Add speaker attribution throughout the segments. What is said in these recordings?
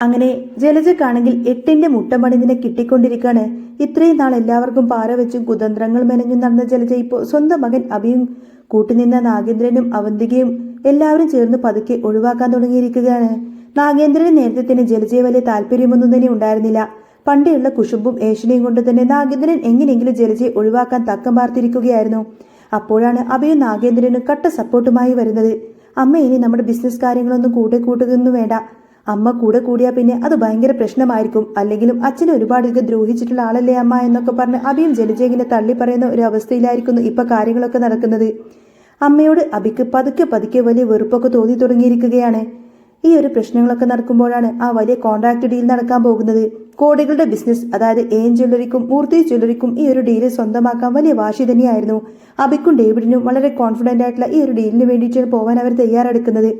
Speaker 1: അങ്ങനെ ജലജക്കാണെങ്കിൽ 8ന്റെ മുട്ടമണി നിന്നെ കിട്ടിക്കൊണ്ടിരിക്കാണ്. ഇത്രയും നാൾ എല്ലാവർക്കും പാര വെച്ചും കുതന്ത്രങ്ങൾ മെനഞ്ഞും നടന്ന ജലജ ഇപ്പോൾ സ്വന്തം മകൻ അഭിയും കൂട്ടുനിന്ന നാഗേന്ദ്രനും അവന്തികയും എല്ലാവരും ചേർന്ന് പതുക്കെ ഒഴിവാക്കാൻ തുടങ്ങിയിരിക്കുകയാണ്. നാഗേന്ദ്രന് നേരത്തെ തന്നെ ജലജയെ വലിയ താല്പര്യമൊന്നും തന്നെ ഉണ്ടായിരുന്നില്ല. പണ്ടേയുള്ള കുശുമ്പും ഏഷണിയും കൊണ്ട് തന്നെ നാഗേന്ദ്രൻ എങ്ങനെയെങ്കിലും ജലജയെ ഒഴിവാക്കാൻ തക്കം പാർത്തിരിക്കുകയായിരുന്നു. അപ്പോഴാണ് അഭിയും നാഗേന്ദ്രനും കട്ട സപ്പോർട്ടുമായി വരുന്നത്. അമ്മ ഇനി നമ്മുടെ ബിസിനസ് കാര്യങ്ങളൊന്നും കൂട്ടുകയൊന്നും വേണ്ട. അമ്മ കൂടെ കൂടിയാൽ പിന്നെ അത് ഭയങ്കര പ്രശ്നമായിരിക്കും. അല്ലെങ്കിലും അച്ഛനെ ഒരുപാട് ദ്രോഹിച്ചിട്ടുള്ള ആളല്ലേ അമ്മ എന്നൊക്കെ പറഞ്ഞ് അഭിയും ജലജയെ ഇങ്ങനെ തള്ളി പറയുന്ന ഒരു അവസ്ഥയിലായിരിക്കുന്നു ഇപ്പൊ കാര്യങ്ങളൊക്കെ നടക്കുന്നത്. അമ്മയോട് അഭിക്ക് പതുക്കെ പതുക്കെ വലിയ വെറുപ്പൊക്കെ തോന്നി തുടങ്ങിയിരിക്കുകയാണ്. ഈ ഒരു പ്രശ്നങ്ങളൊക്കെ നടക്കുമ്പോഴാണ് ആ വലിയ കോൺട്രാക്ട് ഡീൽ നടക്കാൻ പോകുന്നത്. കോടികളുടെ ബിസിനസ്, അതായത് എൻ ജ്വല്ലറിക്കും മൂർത്തി ജ്വല്ലറിക്കും ഈ ഒരു ഡീല് സ്വന്തമാക്കാൻ വലിയ വാശി തന്നെയായിരുന്നു. അഭിക്കും ഡേവിഡിനും വളരെ കോൺഫിഡന്റ് ആയിട്ടുള്ള ഈ ഒരു ഡീലിന് വേണ്ടിയിട്ടാണ് പോകാൻ അവർ തയ്യാറെടുക്കുന്നത്.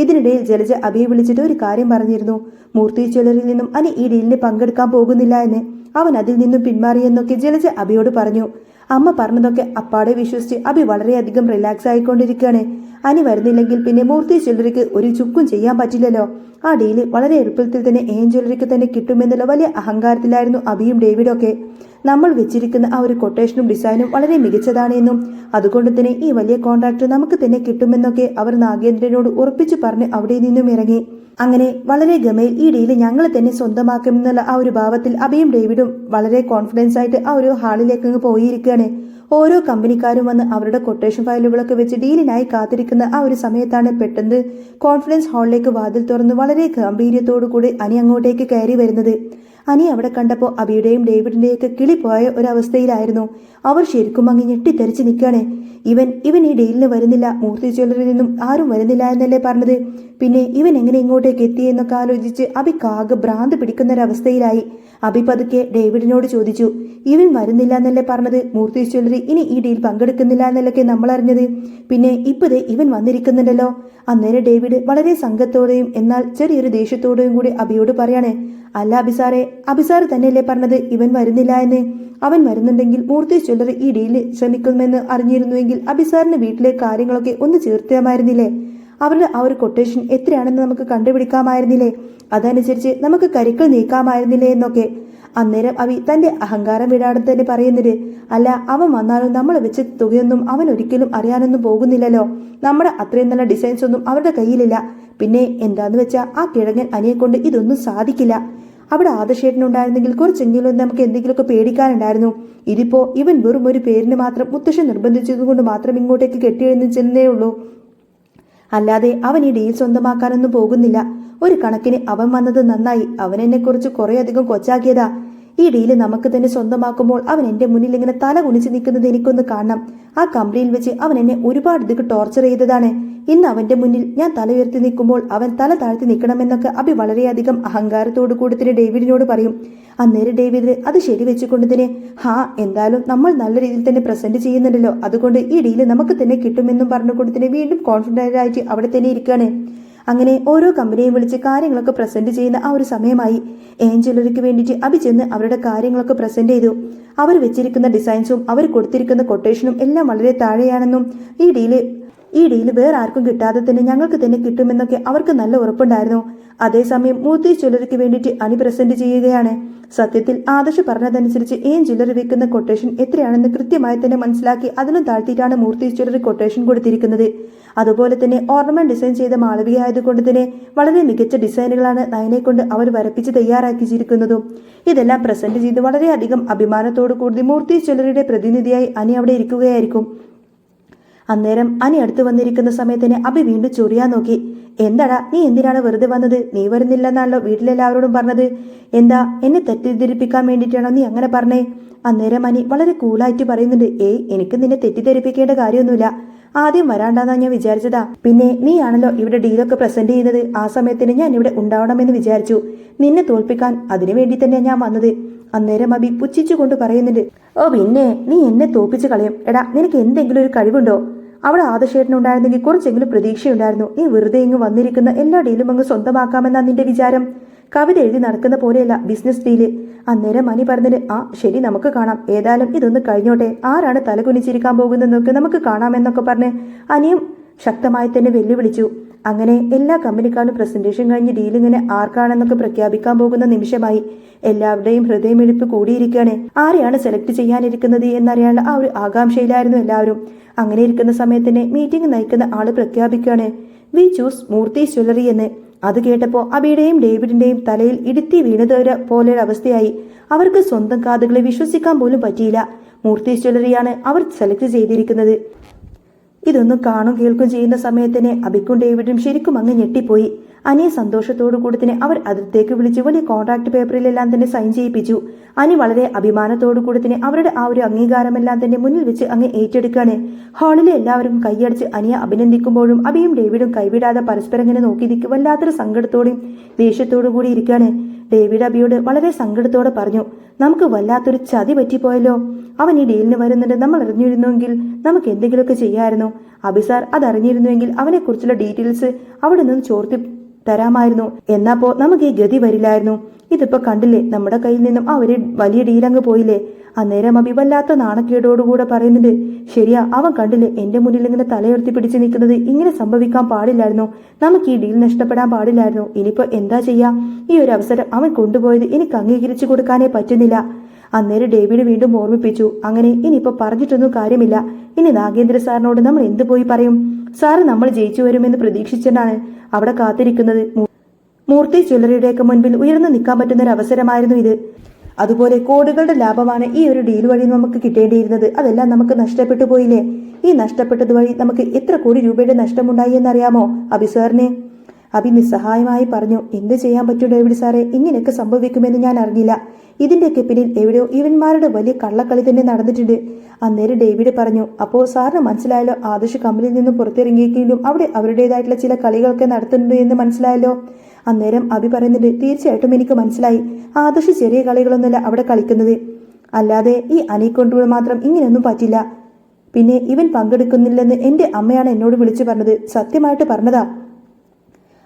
Speaker 1: ഇതിനിടയിൽ ജലജ അഭിയെ വിളിച്ചിട്ട് ഒരു കാര്യം പറഞ്ഞിരുന്നു. മൂർത്തി ജ്വല്ലറിയിൽ നിന്നും അനി ഈ ഡീലിന് പങ്കെടുക്കാൻ പോകുന്നില്ല എന്ന്. അവൻ അതിൽ നിന്നും പിന്മാറിയെന്നൊക്കെ ജലജ അഭിയോട് പറഞ്ഞു. അമ്മ പറഞ്ഞതൊക്കെ അപ്പാടെ വിശ്വസിച്ച് അഭി വളരെയധികം റിലാക്സ് ആയിക്കൊണ്ടിരിക്കുകയാണ്. അനി വരുന്നില്ലെങ്കിൽ പിന്നെ മൂർത്തി ജ്വല്ലറിക്ക് ഒരു ചുക്കും ചെയ്യാൻ പറ്റില്ലല്ലോ. ആ ഡീല് വളരെ എളുപ്പത്തിൽ തന്നെ എൻ ജ്വല്ലറിക്ക് തന്നെ കിട്ടുമെന്നുള്ള വലിയ അഹങ്കാരത്തിലായിരുന്നു അഭിയും ഡേവിഡും ഒക്കെ. നമ്മൾ വെച്ചിരിക്കുന്ന ആ ഒരു കൊട്ടേഷനും ഡിസൈനും വളരെ മികച്ചതാണ് എന്നും അതുകൊണ്ട് തന്നെ ഈ വലിയ കോൺട്രാക്ട് നമുക്ക് തന്നെ കിട്ടുമെന്നൊക്കെ അവർ നാഗേന്ദ്രനോട് ഉറപ്പിച്ചു പറഞ്ഞ് അവിടെ നിന്നും ഇറങ്ങി. അങ്ങനെ വളരെ ഗമയിൽ ഈ ഡീല് ഞങ്ങൾ തന്നെ സ്വന്തമാക്കുമെന്നുള്ള ആ ഒരു ഭാവത്തിൽ അഭിയും ഡേവിഡും വളരെ കോൺഫിഡൻസ് ആയിട്ട് ആ ഒരു ഹാളിലേക്ക് പോയിരിക്കുകയാണ്. ഓരോ കമ്പനിക്കാരും വന്ന് അവരുടെ കൊട്ടേഷൻ ഫയലുകളൊക്കെ വെച്ച് ഡീലിനായി കാത്തിരിക്കുന്ന ആ ഒരു സമയത്താണ് പെട്ടെന്ന് കോൺഫറൻസ് ഹാളിലേക്ക് വാതിൽ തുറന്ന് വളരെ ഗംഭീര്യത്തോടു കൂടി അനി അങ്ങോട്ടേക്ക് കയറി വരുന്നത്. അനി അവിടെ കണ്ടപ്പോൾ അബിയുടെയും ഡേവിഡിന്റെയൊക്കെ കിളി പോയ ഒരവസ്ഥയിലായിരുന്നു. അവർ ശരിക്കും അങ്ങ് ഞെട്ടിത്തെറിച്ച് നിൽക്കുകയാണ്. ഇവൻ ഈ ഡീലിന് വരുന്നില്ല, മൂർത്തി ജ്വല്ലറിയിൽ നിന്നും ആരും വരുന്നില്ല എന്നല്ലേ പറഞ്ഞത്, പിന്നെ ഇവൻ എങ്ങനെ ഇങ്ങോട്ടേക്ക് എത്തിയെന്നൊക്കെ ആലോചിച്ച് അബിക്കാകെ ഭ്രാന്ത് പിടിക്കുന്നൊരവസ്ഥയിലായി. അബി പതുക്കെ ഡേവിഡിനോട് ചോദിച്ചു, ഇവൻ വരുന്നില്ല എന്നല്ലേ പറഞ്ഞത്, മൂർത്തി ജ്വല്ലറി ഇനി ഈ ഡീൽ പങ്കെടുക്കുന്നില്ല എന്നല്ലൊക്കെ നമ്മൾ അറിഞ്ഞത്, പിന്നെ ഇപ്പതേ ഇവൻ വന്നിരിക്കുന്നുണ്ടല്ലോ. അന്നേരം ഡേവിഡ് വളരെ സംഘത്തോടെയും എന്നാൽ ചെറിയൊരു ദേഷ്യത്തോടെയും കൂടി അബിയോട് പറയാണ്, അല്ല അബിസാറ് തന്നെയല്ലേ പറഞ്ഞത് ഇവൻ വരുന്നില്ല എന്ന്. അവൻ വരുന്നുണ്ടെങ്കിൽ മൂർത്തി ജ്വല്ലറി ഈ ഡീലിൽ ശ്രമിക്കുമെന്ന് അറിഞ്ഞിരുന്നുവെങ്കിൽ അബിസാറിന് വീട്ടിലെ കാര്യങ്ങളൊക്കെ ഒന്ന് ചേർത്താമായിരുന്നില്ലേ. അവരുടെ ആ ഒരു കൊട്ടേഷൻ എത്രയാണെന്ന് നമുക്ക് കണ്ടുപിടിക്കാമായിരുന്നില്ലേ. അതനുസരിച്ച് നമുക്ക് കരുക്കൾ നീക്കാമായിരുന്നില്ലേ എന്നൊക്കെ. അന്നേരം അബി തന്റെ അഹങ്കാരം വിടാതെ തന്നെ പറയുന്നത്, അല്ല അവൻ വന്നാലും നമ്മൾ വെച്ച തുകയൊന്നും അവൻ ഒരിക്കലും അറിയാനൊന്നും പോകുന്നില്ലല്ലോ. നമ്മുടെ അത്രയും നല്ല ഡിസൈൻസ് ഒന്നും അവരുടെ കയ്യിലില്ല. പിന്നെ എന്താന്ന് വെച്ചാൽ ആ കിഴങ്ങൻ അനിയെ കൊണ്ട് ഇതൊന്നും സാധിക്കില്ല. അവിടെ ആദർശേട്ടനുണ്ടായിരുന്നെങ്കിൽ കുറച്ചെങ്കിലും നമുക്ക് എന്തെങ്കിലുമൊക്കെ പേടിക്കാനുണ്ടായിരുന്നു. ഇതിപ്പോ ഇവൻ വെറും ഒരു പേരിന് മാത്രം മുത്തശ്ശൻ നിർബന്ധിച്ചതുകൊണ്ട് മാത്രം ഇങ്ങോട്ടേക്ക് കെട്ടിയെഴുന്നേ ഉള്ളൂ. അല്ലാതെ അവൻ ഈ ഡീൽ സ്വന്തമാക്കാനൊന്നും പോകുന്നില്ല. ഒരു കണക്കിന് അവൻ വന്നത് നന്നായി. അവൻ എന്നെ കുറിച്ച് കുറെ അധികം കൊച്ചാക്കിയതാ. ഈ ഡീല് നമുക്ക് തന്നെ സ്വന്തമാക്കുമ്പോൾ അവൻ എന്റെ മുന്നിൽ ഇങ്ങനെ തല കുനിച്ച് നിൽക്കുന്നത് എനിക്കൊന്ന് കാണണം. ആ കമ്പനിയിൽ വെച്ച് അവൻ എന്നെ ഒരുപാട് ഇതൊക്കെ ടോർച്ചർ ചെയ്തതാണ്. ഇന്ന് അവന്റെ മുന്നിൽ ഞാൻ തല ഉയർത്തി നിൽക്കുമ്പോൾ അവൻ തല താഴ്ത്തി നിൽക്കണമെന്നൊക്കെ അബി വളരെയധികം അഹങ്കാരത്തോടു കൂടി തന്നെ ഡേവിഡിനോട് പറയും. അന്നേരം ഡേവിഡ് അത് ശരിവെച്ചുകൊണ്ട് തന്നെ, എന്തായാലും നമ്മൾ നല്ല രീതിയിൽ തന്നെ പ്രസന്റ് ചെയ്യുന്നുണ്ടല്ലോ, അതുകൊണ്ട് ഈ ഡീല് നമുക്ക് തന്നെ കിട്ടുമെന്നും പറഞ്ഞുകൊണ്ട് തന്നെ വീണ്ടും കോൺഫിഡന്റ് ആയിട്ട് അവിടെ തന്നെ ഇരിക്കുകയാണ്. അങ്ങനെ ഓരോ കമ്പനിയും വിളിച്ച് കാര്യങ്ങളൊക്കെ പ്രസന്റ് ചെയ്യുന്ന ആ ഒരു സമയമായി. എൻ ജ്വല്ലറിക്ക് വേണ്ടിയിട്ട് അബി ചെന്ന് അവരുടെ കാര്യങ്ങളൊക്കെ പ്രസന്റ് ചെയ്തു. അവർ വെച്ചിരിക്കുന്ന ഡിസൈൻസും അവർ കൊടുത്തിരിക്കുന്ന കൊട്ടേഷനും എല്ലാം വളരെ താഴെയാണെന്നും ഈ ഡീല് വേറെ ആർക്കും കിട്ടാതെ തന്നെ ഞങ്ങൾക്ക് തന്നെ കിട്ടുമെന്നൊക്കെ അവർക്ക് നല്ല ഉറപ്പുണ്ടായിരുന്നു. അതേസമയം മൂർത്തി ജ്വല്ലറിക്ക് വേണ്ടിയിട്ട് അണി പ്രസന്റ് ചെയ്യുകയാണ്. സത്യത്തിൽ ആദർശ് പറഞ്ഞതനുസരിച്ച് എൻ ജ്വല്ലറി വെക്കുന്ന കൊട്ടേഷൻ എത്രയാണെന്ന് കൃത്യമായി തന്നെ മനസ്സിലാക്കി അതിനും താഴ്ത്തിയിട്ടാണ് മൂർത്തി ജ്വല്ലറി കൊട്ടേഷൻ കൊടുത്തിരിക്കുന്നത്. അതുപോലെ തന്നെ ഓർണമെന്റ് ഡിസൈൻ ചെയ്ത മാളവിക ആയതുകൊണ്ട് തന്നെ വളരെ മികച്ച ഡിസൈനുകളാണ് നയനെ കൊണ്ട് അവർ വരപ്പിച്ച് തയ്യാറാക്കിയിരിക്കുന്നതും. ഇതെല്ലാം പ്രസന്റ് ചെയ്ത് വളരെയധികം അഭിമാനത്തോടു കൂടി മൂർത്തി ജ്വല്ലറിയുടെ പ്രതിനിധിയായി അനി അവിടെ ഇരിക്കുകയായിരിക്കും. അന്നേരം അനി അടുത്ത് വന്നിരിക്കുന്ന സമയത്തിന് അബി വീണ്ടും ചൊറിയാൻ നോക്കി. എന്താടാ നീ എന്തിനാണ് വെറുതെ വന്നത്? നീ വരുന്നില്ലെന്നാണല്ലോ വീട്ടിലെല്ലാവരോടും പറഞ്ഞത്. എന്താ എന്നെ തെറ്റിദ്ധരിപ്പിക്കാൻ വേണ്ടിയിട്ടാണോ നീ അങ്ങനെ പറഞ്ഞേ? അന്നേരം അനി വളരെ കൂളായിട്ട് പറയുന്നുണ്ട്, എനിക്ക് നിന്നെ തെറ്റിദ്ധരിപ്പിക്കേണ്ട കാര്യമൊന്നുമില്ല. ആദ്യം വരാണ്ടാന്നാ ഞാൻ വിചാരിച്ചതാ. പിന്നെ നീയാണല്ലോ ഇവിടെ ഡീലൊക്കെ പ്രസന്റ് ചെയ്യുന്നത്. ആ സമയത്തിന് ഞാൻ ഇവിടെ ഉണ്ടാവണമെന്ന് വിചാരിച്ചു. നിന്നെ തോൽപ്പിക്കാൻ അതിനു വേണ്ടി തന്നെ ഞാൻ വന്നത്. അന്നേരം അബി പുച്ഛിച്ചുകൊണ്ട് പറയുന്നുണ്ട്, പിന്നെ നീ എന്നെ തോൽപ്പിച്ച് കളയും. എടാ നിനക്ക് എന്തെങ്കിലും ഒരു കഴിവുണ്ടോ? അവിടെ ആദർശേട്ടനുണ്ടായിരുന്നെങ്കിൽ കുറച്ചെങ്കിലും പ്രതീക്ഷയുണ്ടായിരുന്നു. നീ വെറുതെ ഇങ്ങ് വന്നിരിക്കുന്ന എല്ലാ ഡീലും അങ്ങ് സ്വന്തമാക്കാമെന്നാ നിന്റെ വിചാരം? കവിത എഴുതി നടക്കുന്ന പോലെയല്ല ബിസിനസ് ഡീല്. അന്നേരം മണി പറഞ്ഞത്, ശരി നമുക്ക് കാണാം, ഏതായാലും ഇതൊന്ന് കഴിഞ്ഞോട്ടെ, ആരാണ് തലകുനിച്ചിരിക്കാൻ പോകുന്നതെന്നൊക്കെ നമുക്ക് കാണാമെന്നൊക്കെ പറഞ്ഞ് അനിയും ശക്തമായി തന്നെ വെല്ലുവിളിച്ചു. അങ്ങനെ എല്ലാ കമ്പനിക്കാരും പ്രസന്റേഷൻ കഴിഞ്ഞ് ഡീലിങ്ങനെ ആർക്കാണെന്നൊക്കെ പ്രഖ്യാപിക്കാൻ പോകുന്ന നിമിഷമായി. എല്ലാവരുടെയും ഹൃദയമിടിപ്പ് കൂടിയിരിക്കുകയാണ്. ആരെയാണ് സെലക്ട് ചെയ്യാനിരിക്കുന്നത് എന്നറിയാനുള്ള ആ ഒരു ആകാംക്ഷയിലായിരുന്നു എല്ലാവരും. അങ്ങനെ ഇരിക്കുന്ന സമയത്തിന് മീറ്റിംഗ് നയിക്കുന്ന ആള് പ്രഖ്യാപിക്കുകയാണ്, വി ചൂസ് മൂർത്തീസ് ജ്വല്ലറി എന്ന്. അത് കേട്ടപ്പോൾ അബിയുടെയും ഡേവിഡിന്റെയും തലയിൽ ഇടുത്തി വീണത് പോലെയൊരു അവസ്ഥയായി. അവർക്ക് സ്വന്തം കാതുകളെ വിശ്വസിക്കാൻ പോലും പറ്റിയില്ല. മൂർത്തീസ് ജ്വല്ലറിയാണ് അവർ സെലക്ട് ചെയ്തിരിക്കുന്നത്. ഇതൊന്നും കാണും കേൾക്കും ചെയ്യുന്ന സമയത്തിന് അബിക്കും ഡേവിഡും ശരിക്കും അങ്ങ് ഞെട്ടിപ്പോയി. അനിയെ സന്തോഷത്തോടു കൂടി തന്നെ അവർ അതിർത്തേക്ക് വിളിച്ച് വലിയ കോൺട്രാക്ട് പേപ്പറിലെല്ലാം തന്നെ സൈൻ ചെയ്യിപ്പിച്ചു. അനി വളരെ അഭിമാനത്തോടു കൂടി തന്നെ അവരുടെ ആ ഒരു അംഗീകാരമെല്ലാം തന്നെ മുന്നിൽ വെച്ച് അങ്ങ് ഏറ്റെടുക്കാണ്. ഹാളിലെ എല്ലാവരും കൈയടിച്ച് അനിയെ അഭിനന്ദിക്കുമ്പോഴും അബിയും ഡേവിഡും കൈവിടാതെ പരസ്പരം ഇങ്ങനെ നോക്കി നിൽക്കും. വല്ലാത്തൊരു സങ്കടത്തോടെയും ദേഷ്യത്തോടു കൂടി ഇരിക്കുകയാണ്. ഡേവിഡ് അബിയോട് വളരെ സങ്കടത്തോടെ പറഞ്ഞു, നമുക്ക് വല്ലാത്തൊരു ചതി പറ്റിപ്പോയല്ലോ. അവൻ ഈ ഡീലിന് വരുന്നുണ്ട് നമ്മൾ അറിഞ്ഞിരുന്നുവെങ്കിൽ നമുക്ക് എന്തെങ്കിലുമൊക്കെ ചെയ്യാമായിരുന്നു. അബി സാർ അതറിഞ്ഞിരുന്നുവെങ്കിൽ അവനെക്കുറിച്ചുള്ള ഡീറ്റെയിൽസ് അവിടെ നിന്ന് ചോർത്തി തരാമായിരുന്നു. എന്നാപ്പോ നമുക്ക് ഈ ഗതി വരില്ലായിരുന്നു. ഇതിപ്പോ കണ്ടില്ലേ, നമ്മുടെ കയ്യിൽ നിന്നും ആ ഒരു വലിയ ഡീലങ്ങ് പോയില്ലേ. അന്നേരം അബി വല്ലാത്ത നാണക്കേടോടുകൂടെ പറയുന്നുണ്ട്, ശരിയാ, അവൻ കണ്ടില്ലേ എന്റെ മുന്നിൽ ഇങ്ങനെ തലയുയർത്തി പിടിച്ചു നിൽക്കുന്നത്. ഇങ്ങനെ സംഭവിക്കാൻ പാടില്ലായിരുന്നു. നമുക്ക് ഈ ഡീൽ നഷ്ടപ്പെടാൻ പാടില്ലായിരുന്നു. ഇനിയിപ്പോ എന്താ ചെയ്യാ? ഈ ഒരു അവസരം അവൻ കൊണ്ടുപോയത് എനിക്ക് അംഗീകരിച്ചു കൊടുക്കാനേ പറ്റുന്നില്ല. അന്നേരം ഡേവിഡ് വീണ്ടും ഓർമ്മിപ്പിച്ചു, അങ്ങനെ ഇനിയിപ്പോ പറഞ്ഞിട്ടൊന്നും കാര്യമില്ല. ഇനി നാഗേന്ദ്ര സാറിനോട് നമ്മൾ എന്ത് പോയി പറയും? സാറ് നമ്മൾ ജയിച്ചു വരുമെന്ന് പ്രതീക്ഷിച്ചിട്ടാണ് അവിടെ കാത്തിരിക്കുന്നത്. മൂർത്തി ജ്വല്ലറിയുടെയൊക്കെ മുൻപിൽ ഉയർന്നു നിൽക്കാൻ പറ്റുന്ന ഒരു അവസരമായിരുന്നു ഇത്. അതുപോലെ കോടികളുടെ ലാഭമാണ് ഈ ഒരു ഡീൽ വഴി നമുക്ക് കിട്ടേണ്ടിയിരുന്നത്. അതെല്ലാം നമുക്ക് നഷ്ടപ്പെട്ടു പോയില്ലേ. ഈ നഷ്ടപ്പെട്ടത് വഴി നമുക്ക് എത്ര കോടി രൂപയുടെ നഷ്ടമുണ്ടായി എന്നറിയാമോ അബി സാറിന്? അബി നിസ്സഹായമായി പറഞ്ഞു, എന്ത് ചെയ്യാൻ പറ്റും ഡേവിഡ് സാറേ, ഇങ്ങനെയൊക്കെ സംഭവിക്കുമെന്ന് ഞാൻ അറിഞ്ഞില്ല. ഇതിന്റെയൊക്കെ പിന്നിൽ എവിടെയോ ഇവന്മാരുടെ വലിയ കള്ളക്കളി തന്നെ നടന്നിട്ടുണ്ട്. അന്നേരം ഡേവിഡ് പറഞ്ഞു, അപ്പോൾ സാറിന് മനസ്സിലായല്ലോ ആദർശ് കമ്പനിയിൽ നിന്നും പുറത്തിറങ്ങിയെങ്കിലും അവിടെ അവരുടേതായിട്ടുള്ള ചില കളികളൊക്കെ നടത്തുന്നുണ്ട് എന്ന് മനസ്സിലായല്ലോ. അന്നേരം അബി പറയുന്നുണ്ട്, തീർച്ചയായിട്ടും എനിക്ക് മനസ്സിലായി. ആദർശ് ചെറിയ കളികളൊന്നുമല്ല അവിടെ കളിക്കുന്നത്. അല്ലാതെ ഈ അനിക്കൊണ്ടുകൂടെ മാത്രം ഇങ്ങനെയൊന്നും പറ്റില്ല. പിന്നെ ഇവൻ പങ്കെടുക്കുന്നില്ലെന്ന് എന്റെ അമ്മയാണ് എന്നോട് വിളിച്ചു പറഞ്ഞത്. സത്യമായിട്ട് പറഞ്ഞതാ.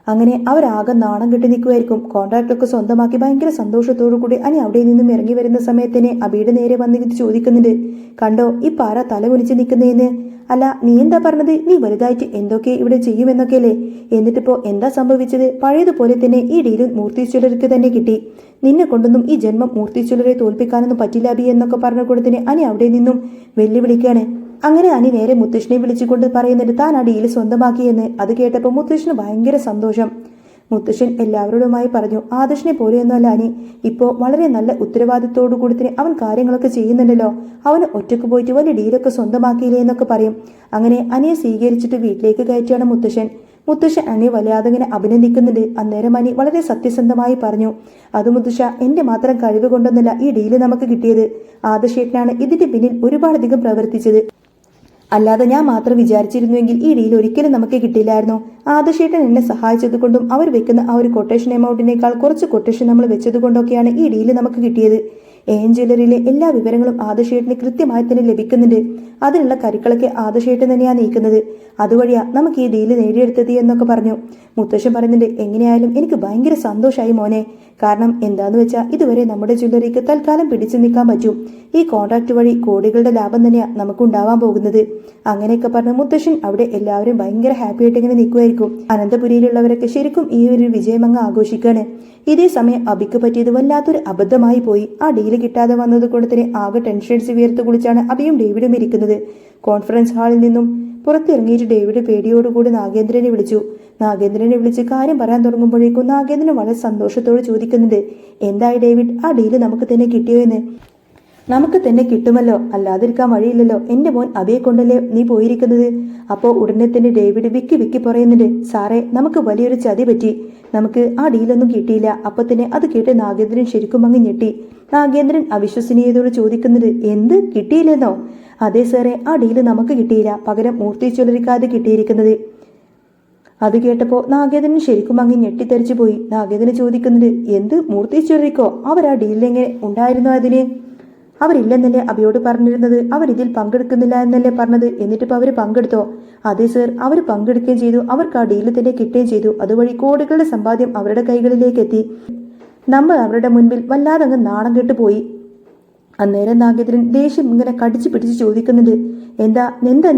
Speaker 1: അങ്ങനെ അവരാകെ നാണം കെട്ടി നിൽക്കുമായിരിക്കും. കോൺട്രാക്ടൊക്കെ സ്വന്തമാക്കി ഭയങ്കര സന്തോഷത്തോടു കൂടി അനി അവിടെ നിന്നും ഇറങ്ങി വരുന്ന സമയത്തിന് അബിയുടെ നേരെ വന്നിട്ട് ചോദിക്കുന്നുണ്ട്, കണ്ടോ ഈ പാറ തല കുനിച്ച് നിൽക്കുന്നതെന്ന്? അല്ല, നീ എന്താ പറഞ്ഞത്? നീ വലുതായിട്ട് എന്തൊക്കെ ഇവിടെ ചെയ്യുമെന്നൊക്കെയല്ലേ? എന്നിട്ടിപ്പോ എന്താ സംഭവിച്ചത്? പഴയതുപോലെ തന്നെ ഈ ഡീലും മൂർത്തീസ് ജ്വല്ലറിക്ക് തന്നെ കിട്ടി. നിന്നെ കൊണ്ടൊന്നും ഈ ജന്മം മൂർത്തീസ് ജ്വല്ലറിയെ തോൽപ്പിക്കാനൊന്നും പറ്റില്ല അബി എന്നൊക്കെ പറഞ്ഞ കൊടുത്തിന് അനി അവിടെ നിന്നും വെല്ലുവിളിക്കാണ്. അങ്ങനെ അനി നേരെ മുത്തശ്ശനെ വിളിച്ചുകൊണ്ട് പറയുന്നുണ്ട് താൻ ആ ഡീല് സ്വന്തമാക്കിയെന്ന്. അത് കേട്ടപ്പോൾ മുത്തശ്ശന് ഭയങ്കര സന്തോഷം. മുത്തശ്ശൻ എല്ലാവരോടുമായി പറഞ്ഞു, ആദർശിനെ പോലെയൊന്നുമല്ല അനി. ഇപ്പോ വളരെ നല്ല ഉത്തരവാദിത്തോടു കൂടി തന്നെ അവൻ കാര്യങ്ങളൊക്കെ ചെയ്യുന്നുണ്ടല്ലോ. അവന് ഒറ്റക്ക് പോയിട്ട് വലിയ ഡീലൊക്കെ സ്വന്തമാക്കിയില്ലേ എന്നൊക്കെ പറയും. അങ്ങനെ അനിയെ സ്വീകരിച്ചിട്ട് വീട്ടിലേക്ക് കയറ്റിയാണ് മുത്തശ്ശൻ. മുത്തശ്ശൻ അനിയെ വല്ലാതെ ഇങ്ങനെ അഭിനന്ദിക്കുന്നുണ്ട്. അന്നേരം അനി വളരെ സത്യസന്ധമായി പറഞ്ഞു, അത് മുത്തശ്ശ, എന്റെ മാത്രം കഴിവ് കൊണ്ടൊന്നുമല്ല ഈ ഡീല് നമുക്ക് കിട്ടിയത്. ആദർശേട്ടനാണ് ഇതിന്റെ പിന്നിൽ ഒരുപാടധികം പ്രവർത്തിച്ചത്. അല്ലാതെ ഞാൻ മാത്രം വിചാരിച്ചിരുന്നുവെങ്കിൽ ഈ ഡീൽ ഒരിക്കലും നമുക്ക് കിട്ടില്ലായിരുന്നു. ആദർശേട്ടൻ എന്നെ സഹായിച്ചത് കൊണ്ടും അവർ വെക്കുന്ന ആ ഒരു കൊട്ടേഷൻ എമൗണ്ടിനേക്കാൾ കുറച്ച് കൊട്ടേഷൻ നമ്മൾ വെച്ചത് കൊണ്ടൊക്കെയാണ് ഈ ഡീല് നമുക്ക് കിട്ടിയത്. എൻ ജ്വല്ലറിയിലെ എല്ലാ വിവരങ്ങളും ആദർശേട്ടന് കൃത്യമായി തന്നെ ലഭിക്കുന്നുണ്ട്. അതിനുള്ള കരുക്കളൊക്കെ ആദർശേട്ടൻ തന്നെയാണ് നീക്കുന്നത്. അതുവഴിയാ നമുക്ക് ഈ ഡീല് നേടിയെടുത്തത് എന്നൊക്കെ പറഞ്ഞു. മുത്തശ്ശൻ പറയുന്നുണ്ട്, എങ്ങനെയായാലും എനിക്ക് ഭയങ്കര സന്തോഷമായി മോനെ. കാരണം എന്താന്ന് വെച്ചാൽ ഇതുവരെ നമ്മുടെ ജ്വല്ലറിക്ക് തൽക്കാലം പിടിച്ചു നിൽക്കാൻ പറ്റും. ഈ കോൺട്രാക്ട് വഴി കോടികളുടെ ലാഭം തന്നെയാണ് നമുക്ക് ഉണ്ടാവാൻ പോകുന്നത്. അങ്ങനെയൊക്കെ പറഞ്ഞ് മുത്തശ്ശൻ അവിടെ എല്ലാവരും ഭയങ്കര ഹാപ്പി ആയിട്ട് ഇങ്ങനെ നിൽക്കുമായിരിക്കും. അനന്തപുരിയിലുള്ളവരൊക്കെ ശരിക്കും ഈ ഒരു വിജയം അങ്ങ് ആഘോഷിക്കുകയാണ്. ഇതേ സമയം അബിക്ക് പറ്റിയത് വല്ലാത്തൊരു അബദ്ധമായി പോയി. ആ ഡീല് കിട്ടാതെ വന്നത് കൊണ്ട് തന്നെ ആകെ ടെൻഷൻ വിയർത്ത് കുളിച്ചാണ് അബിയും ഡേവിഡും ഇരിക്കുന്നത്. കോൺഫറൻസ് ഹാളിൽ നിന്നും പുറത്തിറങ്ങിയിട്ട് ഡേവിഡ് പേടിയോടുകൂടി നാഗേന്ദ്രനെ വിളിച്ചു. നാഗേന്ദ്രനെ വിളിച്ച് കാര്യം പറയാൻ തുടങ്ങുമ്പോഴേക്കും നാഗേന്ദ്രൻ വളരെ സന്തോഷത്തോട് ചോദിക്കുന്നുണ്ട്, എന്തായി ഡേവിഡ്, ആ ഡീല് നമുക്ക് തന്നെ കിട്ടിയോ എന്ന്? നമുക്ക് തന്നെ കിട്ടുമല്ലോ, അല്ലാതിരിക്കാൻ വഴിയില്ലല്ലോ. എന്റെ മോൻ അബിയെ കൊണ്ടല്ലേ നീ പോയിരിക്കുന്നത്? അപ്പോ ഉടനെ തന്നെ ഡേവിഡ് വിക്കി പറയുന്നുണ്ട്, സാറേ നമുക്ക് വലിയൊരു ചതി പറ്റി. നമുക്ക് ആ ഡീലൊന്നും കിട്ടിയില്ല. അപ്പൊ തന്നെ അത് കേട്ട് നാഗേന്ദ്രൻ ശരിക്കും അങ്ങ് ഞെട്ടി. നാഗേന്ദ്രൻ അവിശ്വസനീയതയോട് ചോദിക്കുന്നത്, എന്ത് കിട്ടിയില്ലെന്നോ? അതെ സാറേ, ആ ഡീല് നമുക്ക് കിട്ടിയില്ല. പകരം മൂർത്തി ജ്വല്ലറിക്കാതെ കിട്ടിയിരിക്കുന്നത്. അത് കേട്ടപ്പോ നാഗേന്ദ്രൻ ശരിക്കും അങ്ങ് ഞെട്ടിത്തെറിച്ചു പോയി. നാഗേന്ദ്രൻ ചോദിക്കുന്നത്, എന്ത് മൂർത്തി ജ്വല്ലറിക്കോ? അവർ ആ ഡീലിലെങ്ങനെ ഉണ്ടായിരുന്നോ? അതിന് അവരില്ലെന്നല്ലേ അബിയോട് പറഞ്ഞിരുന്നത്? അവരിതിൽ പങ്കെടുക്കുന്നില്ല എന്നല്ലേ പറഞ്ഞത്? എന്നിട്ടിപ്പോൾ അവർ പങ്കെടുത്തോ? അതെ സർ, അവർ പങ്കെടുക്കുകയും ചെയ്തു. അവർക്ക് ആ ഡീല് തന്നെ കിട്ടുകയും ചെയ്തു. അതുവഴി കോടികളുടെ സമ്പാദ്യം അവരുടെ കൈകളിലേക്ക് എത്തി. നമ്മൾ അവരുടെ മുൻപിൽ വല്ലാതെ അങ്ങ് നാണം കെട്ടുപോയി. അന്നേരം നാഗേന്ദ്രൻ ദേഷ്യം ഇങ്ങനെ കടിച്ചു പിടിച്ച് ചോദിക്കുന്നുണ്ട്, എന്താ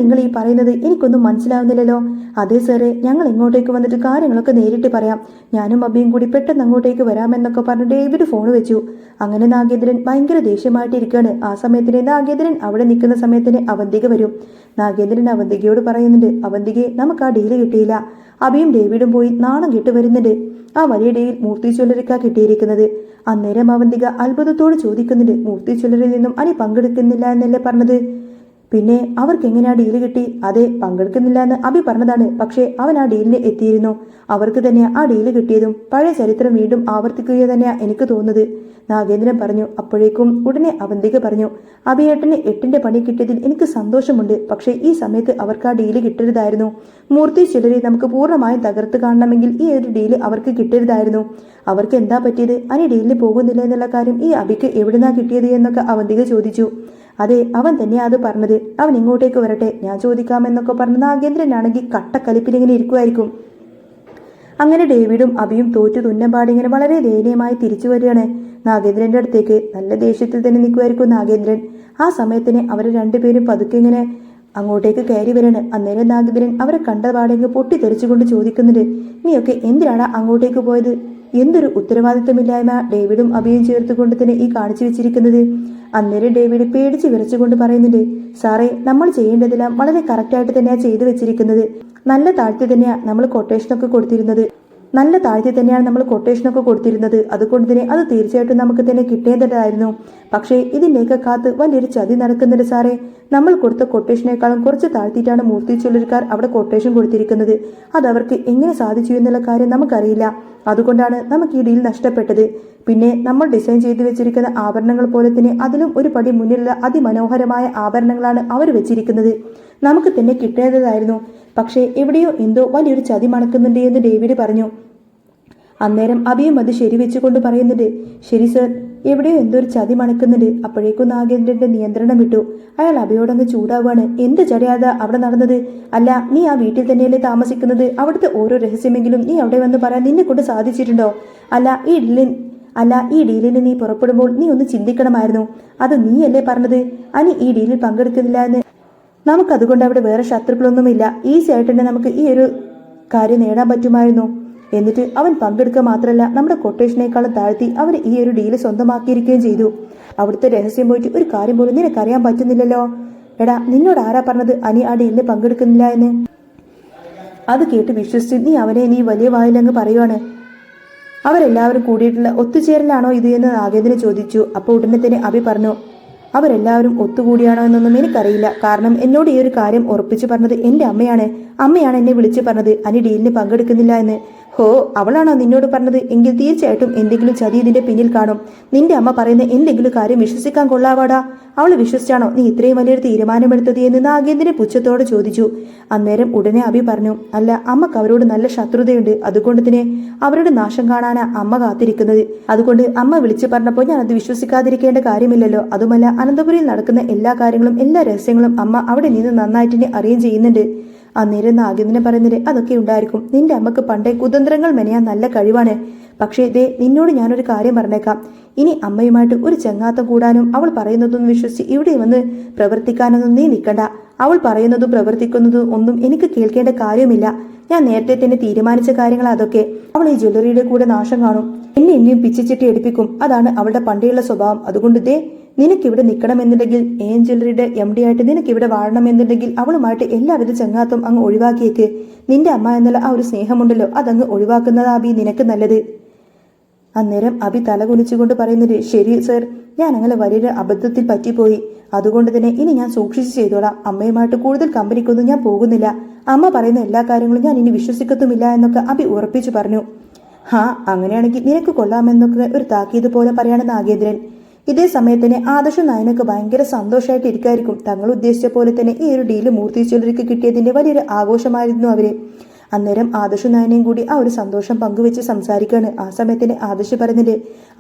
Speaker 1: നിങ്ങൾ ഈ പറയുന്നത്? എനിക്കൊന്നും മനസ്സിലാവുന്നില്ലല്ലോ. അതേ സാറേ, ഞങ്ങൾ ഇങ്ങോട്ടേക്ക് വന്നിട്ട് കാര്യങ്ങളൊക്കെ നേരിട്ട് പറയാം, ഞാനും അബിയും കൂടി പെട്ടെന്ന് അങ്ങോട്ടേക്ക് വരാമെന്നൊക്കെ പറഞ്ഞ് ഡേവിഡ് ഫോൺ വെച്ചു. അങ്ങനെ നാഗേന്ദ്രൻ ഭയങ്കര ദേഷ്യമായിട്ടിരിക്കുകയാണ്. ആ സമയത്തിന് നാഗേന്ദ്രൻ അവിടെ നിൽക്കുന്ന സമയത്തിന് അവന്തിക വരും. നാഗേന്ദ്രൻ അവന്തികയോട് പറയുന്നുണ്ട്, അവന്തികയെ നമുക്ക് ആ ഡീല് കിട്ടിയില്ല, അബിയും ഡേവിഡും പോയി നാണം കെട്ട് വരുന്നുണ്ട്. ആ വലിയ ഡീൽ മൂർത്തി ജ്വല്ലറിക്കാ കിട്ടിയിരിക്കുന്നത്. അന്നേരം അവന്തിക അത്ഭുതത്തോട് ചോദിക്കുന്നുണ്ട്, മൂർത്തി ജ്വല്ലറിയിൽ നിന്നും അനി പങ്കെടുക്കുന്നില്ല എന്നല്ലേ പറഞ്ഞത്? പിന്നെ അവർക്ക് എങ്ങനെയാ ഡീല് കിട്ടി? അതെ, പങ്കെടുക്കുന്നില്ല എന്ന് അബി പറഞ്ഞതാണ്, പക്ഷേ അവൻ ആ ഡീലിന് എത്തിയിരുന്നു. അവർക്ക് തന്നെയാ ആ ഡീല് കിട്ടിയതും. പഴയ ചരിത്രം വീണ്ടും ആവർത്തിക്കുക തന്നെയാ എനിക്ക് തോന്നുന്നത്, നാഗേന്ദ്രൻ പറഞ്ഞു. അപ്പോഴേക്കും ഉടനെ അവന്തിക പറഞ്ഞു, അഭിയേട്ടന് 8ന്റെ പണി കിട്ടിയതിൽ എനിക്ക് സന്തോഷമുണ്ട്, പക്ഷേ ഈ സമയത്ത് അവർക്ക് ആ ഡീല് കിട്ടരുതായിരുന്നു. മൂർത്തി ജ്വല്ലറി നമുക്ക് പൂർണ്ണമായും തകർത്ത് കാണണമെങ്കിൽ ഈ ഒരു ഡീല് അവർക്ക് കിട്ടരുതായിരുന്നു. അവർക്ക് എന്താ പറ്റിയത്? അനി ഡീലിന് പോകുന്നില്ല എന്നുള്ള കാര്യം ഈ അബിക്ക് എവിടുന്നാ കിട്ടിയത് എന്നൊക്കെ അവന്തിക ചോദിച്ചു. അതെ, അവൻ തന്നെയാ അത് പറഞ്ഞത്, അവൻ ഇങ്ങോട്ടേക്ക് വരട്ടെ, ഞാൻ ചോദിക്കാമെന്നൊക്കെ പറഞ്ഞ് നാഗേന്ദ്രനാണെങ്കിൽ കട്ടക്കലിപ്പിലിങ്ങനെ ഇരിക്കുമായിരിക്കും. അങ്ങനെ ഡേവിഡും അബിയും തോറ്റു തുന്നമ്പാടിങ്ങനെ വളരെ ദയനീയമായി തിരിച്ചു വരികയാണ് നാഗേന്ദ്രന്റെ അടുത്തേക്ക്. നല്ല ദേഷ്യത്തിൽ തന്നെ നിൽക്കുമായിരിക്കും നാഗേന്ദ്രൻ. ആ സമയത്തിന് അവർ രണ്ടുപേരും പതുക്കെ ഇങ്ങനെ അങ്ങോട്ടേക്ക് കയറി വരാണ്. അന്നേരം നാഗേന്ദ്രൻ അവരെ കണ്ടപാടെങ്കിൽ പൊട്ടിത്തെറിച്ചുകൊണ്ട് ചോദിക്കുന്നുണ്ട്, നീയൊക്കെ എന്തിനാണ് അങ്ങോട്ടേക്ക് പോയത്? എന്തൊരു ഉത്തരവാദിത്തമില്ലായ്മ ഡേവിഡും അബിയും ചേർത്തുകൊണ്ട് തന്നെ ഈ കാണിച്ചു വെച്ചിരിക്കുന്നത്. അന്നേരം ഡേവിഡ് പേടിച്ച് വിറച്ചുകൊണ്ട് പറയുന്നുണ്ട്, സാറേ, നമ്മൾ ചെയ്യേണ്ടതെല്ലാം വളരെ കറക്റ്റായിട്ട് തന്നെയാ ചെയ്തു വെച്ചിരിക്കുന്നത്. നല്ല താഴ്ത്തി തന്നെയാ നമ്മൾ കൊട്ടേഷനൊക്കെ കൊടുത്തിരുന്നത്. അതുകൊണ്ട് തന്നെ അത് തീർച്ചയായിട്ടും നമുക്ക് തന്നെ കിട്ടേണ്ടതായിരുന്നു. പക്ഷേ ഇതിൻ്റെയൊക്കെ കാത്ത് വലിയൊരു ചതി നടക്കുന്നുണ്ട് സാറേ. നമ്മൾ കൊടുത്ത കൊട്ടേഷനേക്കാളും കുറച്ച് താഴ്ത്തിയിട്ടാണ് മൂർത്തി ജ്വല്ലറിക്കാർ അവിടെ കൊട്ടേഷൻ കൊടുത്തിരിക്കുന്നത്. അതവർക്ക് എങ്ങനെ സാധിച്ചു എന്നുള്ള കാര്യം നമുക്കറിയില്ല. അതുകൊണ്ടാണ് നമുക്ക് ഈ ഡീൽ നഷ്ടപ്പെട്ടത്. പിന്നെ നമ്മൾ ഡിസൈൻ ചെയ്തു വെച്ചിരിക്കുന്ന ആഭരണങ്ങൾ പോലെ തന്നെ അതിലും ഒരു പടി മുന്നിലുള്ള അതിമനോഹരമായ ആഭരണങ്ങളാണ് അവർ വെച്ചിരിക്കുന്നത്. നമുക്ക് തന്നെ കിട്ടേണ്ടതായിരുന്നു. പക്ഷേ എവിടെയോ എന്തോ വലിയൊരു ചതി മണക്കുന്നുണ്ട് എന്ന് ഡേവിഡ് പറഞ്ഞു. അന്നേരം അബിയും അത് ശരിവെച്ചുകൊണ്ട് പറയുന്നുണ്ട്, ശരി സർ, എവിടെയോ എന്തോ ഒരു ചതി മണക്കുന്നുണ്ട്. അപ്പോഴേക്കും നാഗേന്ദ്രന്റെ നിയന്ത്രണം വിട്ടു. അയാൾ അബിയോടങ്ങ് ചൂടാവുകയാണ്. എന്ത് ചടിയാതാ അവിടെ നടന്നത്? അല്ല, നീ ആ വീട്ടിൽ തന്നെയല്ലേ താമസിക്കുന്നത്? അവിടുത്തെ ഓരോ രഹസ്യമെങ്കിലും നീ അവിടെ വന്ന് പറയാൻ നിന്നെ കൊണ്ട് സാധിച്ചിട്ടുണ്ടോ? അല്ല ഈ ഡീലിന് നീ പുറപ്പെടുമ്പോൾ നീ ഒന്ന് ചിന്തിക്കണമായിരുന്നു. അത് നീയല്ലേ പറഞ്ഞത് അനി ഈ ഡീലിൽ പങ്കെടുക്കുന്നില്ല എന്ന്? നമുക്കതുകൊണ്ട് അവിടെ വേറെ ശത്രുക്കളൊന്നുമില്ല. ഈസി ആയിട്ട് തന്നെ നമുക്ക് ഈ ഒരു കാര്യം നേടാൻ പറ്റുമായിരുന്നു. എന്നിട്ട് അവൻ പങ്കെടുക്കുക മാത്രമല്ല, നമ്മുടെ കൊട്ടേഷനേക്കാളും താഴ്ത്തി അവർ ഈ ഒരു ഡീല് സ്വന്തമാക്കിയിരിക്കുകയും ചെയ്തു. അവിടുത്തെ രഹസ്യം പോയിട്ട് ഒരു കാര്യം പോലും നിനക്കറിയാൻ പറ്റുന്നില്ലല്ലോ. എടാ, നിന്നോട് ആരാ പറഞ്ഞത് അനി ആ ഡീലിന് പങ്കെടുക്കുന്നില്ല എന്ന്? അത് കേട്ട് വിശ്വസിച്ച് നീ വലിയ വായിലങ്ങ് പറയുവാണ്. അവരെല്ലാവരും കൂടിയിട്ടുള്ള ഒത്തുചേരലാണോ ഇത് എന്ന് നാഗേന്ദ്രൻ ചോദിച്ചു. അപ്പോൾ ഉടനെ തന്നെ അബി പറഞ്ഞു, അവരെല്ലാവരും ഒത്തുകൂടിയാണോ എന്നൊന്നും എനിക്കറിയില്ല. കാരണം എന്നോട് ഈ ഒരു കാര്യം ഉറപ്പിച്ചു പറഞ്ഞത് എൻ്റെ അമ്മയാണ് എന്നെ വിളിച്ചു പറഞ്ഞത് അനി ഡീലിന് പങ്കെടുക്കുന്നില്ല എന്ന്. ഹോ, അവളാണോ നിന്നോട് പറഞ്ഞത്? എങ്കിൽ തീർച്ചയായിട്ടും എന്തെങ്കിലും ചതി ഇതിന്റെ പിന്നിൽ കാണും. നിന്റെ അമ്മ പറയുന്ന എന്തെങ്കിലും കാര്യം വിശ്വസിക്കാൻ കൊള്ളാവാടാ. അവൾ വിശ്വസിച്ചാണോ നീ ഇത്രയും വലിയൊരു തീരുമാനമെടുത്തത് എന്ന് നാഗേന്ദ്രൻ പുച്ഛത്തോടെ ചോദിച്ചു. അന്നേരം ഉടനെ അബി പറഞ്ഞു, അല്ല, അമ്മക്ക് അവരോട് നല്ല ശത്രുതയുണ്ട്. അതുകൊണ്ട് തന്നെ അവരുടെ നാശം കാണാനാ അമ്മ കാത്തിരിക്കുന്നത്. അതുകൊണ്ട് അമ്മ വിളിച്ചു പറഞ്ഞപ്പോൾ ഞാൻ അത് വിശ്വസിക്കാതിരിക്കേണ്ട കാര്യമില്ലല്ലോ. അതുമല്ല, അനന്തപുരിയിൽ നടക്കുന്ന എല്ലാ കാര്യങ്ങളും എല്ലാ രഹസ്യങ്ങളും അമ്മ അവിടെ നിന്ന് നന്നായിട്ട് തന്നെ അറിയുകയും ചെയ്യുന്നുണ്ട്. അന്നേരം നാഗേന്ദ്രൻ പറയുന്നത്, അതൊക്കെ ഉണ്ടായിരിക്കും. നിന്റെ അമ്മക്ക് പണ്ടേ കുതന്ത്രങ്ങൾ മെനയാൻ നല്ല കഴിവാണ്. പക്ഷേ ദേ, നിന്നോട് ഞാനൊരു കാര്യം പറഞ്ഞേക്കാം. ഇനി അമ്മയുമായിട്ട് ഒരു ചങ്ങാത്തം കൂടാനും അവൾ പറയുന്നതൊന്നും വിശ്വസിച്ച് ഇവിടെ വന്ന് പ്രവർത്തിക്കാനൊന്നും നീ നിൽക്കണ്ട. അവൾ പറയുന്നതും പ്രവർത്തിക്കുന്നതും ഒന്നും എനിക്ക് കേൾക്കേണ്ട കാര്യമില്ല. ഞാൻ നേരത്തെ തന്നെ തീരുമാനിച്ച കാര്യങ്ങൾ അതൊക്കെ. അവൾ ഈ ജ്വല്ലറിയുടെ കൂടെ നാശം കാണും, എന്നെയും പിച്ചിച്ചിട്ട് എടുപ്പിക്കും. അതാണ് അവളുടെ പണ്ടേയുള്ള സ്വഭാവം. അതുകൊണ്ട് ദേ, നിനക്കിവിടെ നിൽക്കണമെന്നുണ്ടെങ്കിൽ ജ്വല്ലറിയുടെ MD ആയിട്ട് നിനക്കിവിടെ വാഴണമെന്നുണ്ടെങ്കിൽ അവളുമായിട്ട് എല്ലാവിധ ചങ്ങാത്തം അങ്ങ് ഒഴിവാക്കിയേക്ക്. നിന്റെ അമ്മ എന്നുള്ള ആ ഒരു സ്നേഹമുണ്ടല്ലോ, അതങ്ങ് ഒഴിവാക്കുന്നതാ അബി നിനക്ക് നല്ലത്. അന്നേരം അബി തല കുനിച്ചുകൊണ്ട് പറയുന്നത്, ശരി സർ, ഞാൻ അങ്ങനെ വലിയൊരു അബദ്ധത്തിൽ പറ്റിപ്പോയി. അതുകൊണ്ട് തന്നെ ഇനി ഞാൻ സൂക്ഷിച്ച് ചെയ്തോളാം. അമ്മയുമായിട്ട് കൂടുതൽ കമ്പനിക്കൊന്നും ഞാൻ പോകുന്നില്ല. അമ്മ പറയുന്ന എല്ലാ കാര്യങ്ങളും ഞാൻ ഇനി വിശ്വസിക്കത്തുമില്ല എന്നൊക്കെ അബി ഉറപ്പിച്ചു പറഞ്ഞു. അങ്ങനെയാണെങ്കിൽ നിനക്ക് കൊള്ളാമെന്നൊക്കെ ഒരു താക്കീത് പോലെ പറയാണ് നാഗേന്ദ്രൻ. ഇതേ സമയത്തിന് ആദർശും നയനൊക്കെ ഭയങ്കര സന്തോഷമായിട്ട് ഇരിക്കായിരിക്കും. തങ്ങൾ ഉദ്ദേശിച്ച പോലെ തന്നെ ഈ ഒരു ഡീല് മൂർത്തി ജ്വല്ലറിക്ക് കിട്ടിയതിന്റെ വലിയൊരു ആഘോഷമായിരുന്നു അവര്. അന്നേരം ആദർശും നയനയും കൂടി ആ ഒരു സന്തോഷം പങ്കുവെച്ച് സംസാരിക്കുകയാണ്. ആ സമയത്തിന് ആദർശ് പറയുന്നുണ്ട്,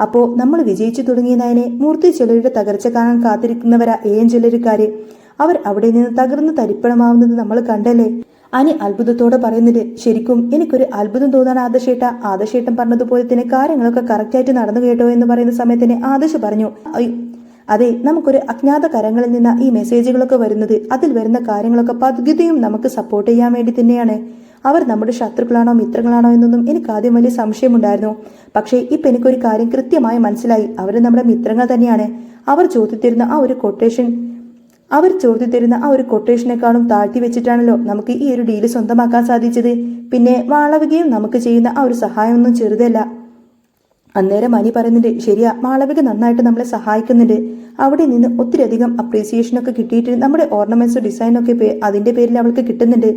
Speaker 1: അപ്പോ നമ്മൾ വിജയിച്ചു തുടങ്ങിയ നയനെ മൂർത്തി ജ്വല്ലറിയുടെ തകർച്ച കാണാൻ കാത്തിരിക്കുന്നവരാ ജ്വല്ലറിക്കാര്. അവർ അവിടെ നിന്ന് തകർന്ന് തരിപ്പണമാവുന്നത് നമ്മൾ കണ്ടല്ലേ? അനി അത്ഭുതത്തോടെ പറയുന്നുണ്ട്. ശരിക്കും എനിക്കൊരു അത്ഭുതം തോന്നാണ് ആദർശേട്ടൻ പറഞ്ഞതുപോലെ തന്നെ കാര്യങ്ങളൊക്കെ കറക്റ്റായിട്ട് നടന്നു കേട്ടോ എന്ന് പറയുന്ന സമയത്തിന് ആദർശ് പറഞ്ഞു, അതെ, നമുക്കൊരു അജ്ഞാത കരങ്ങളിൽ നിന്ന് ഈ മെസ്സേജുകളൊക്കെ വരുന്നത്. അതിൽ വരുന്ന കാര്യങ്ങളൊക്കെ പകുതിയും നമുക്ക് സപ്പോർട്ട് ചെയ്യാൻ വേണ്ടി തന്നെയാണ്. അവർ നമ്മുടെ ശത്രുക്കളാണോ മിത്രങ്ങളാണോ എന്നൊന്നും എനിക്ക് ആദ്യം വലിയ സംശയമുണ്ടായിരുന്നു. പക്ഷേ ഇപ്പം എനിക്കൊരു കാര്യം കൃത്യമായി മനസ്സിലായി. അവർ നമ്മുടെ മിത്രങ്ങൾ തന്നെയാണ്. അവർ ചോദിച്ചിരുന്ന ആ ഒരു കൊട്ടേഷനേക്കാളും താഴ്ത്തി വെച്ചിട്ടാണല്ലോ നമുക്ക് ഈ ഒരു ഡീല് സ്വന്തമാക്കാൻ സാധിച്ചത്. പിന്നെ മാളവികയും നമുക്ക് ചെയ്യുന്ന ആ ഒരു സഹായമൊന്നും ചെറുതല്ല. അന്നേരം അനി പറയുന്നുണ്ട്, ശരിയാ, മാളവിക നന്നായിട്ട് നമ്മളെ സഹായിക്കുന്നുണ്ട്. അവിടെ നിന്ന് ഒത്തിരി അധികം അപ്രീസിയേഷനൊക്കെ കിട്ടിയിട്ട് നമ്മുടെ ഓർണമെന്റ്സ് ഡിസൈനൊക്കെ അതിന്റെ പേരിൽ അവൾക്ക് കിട്ടുന്നുണ്ട്.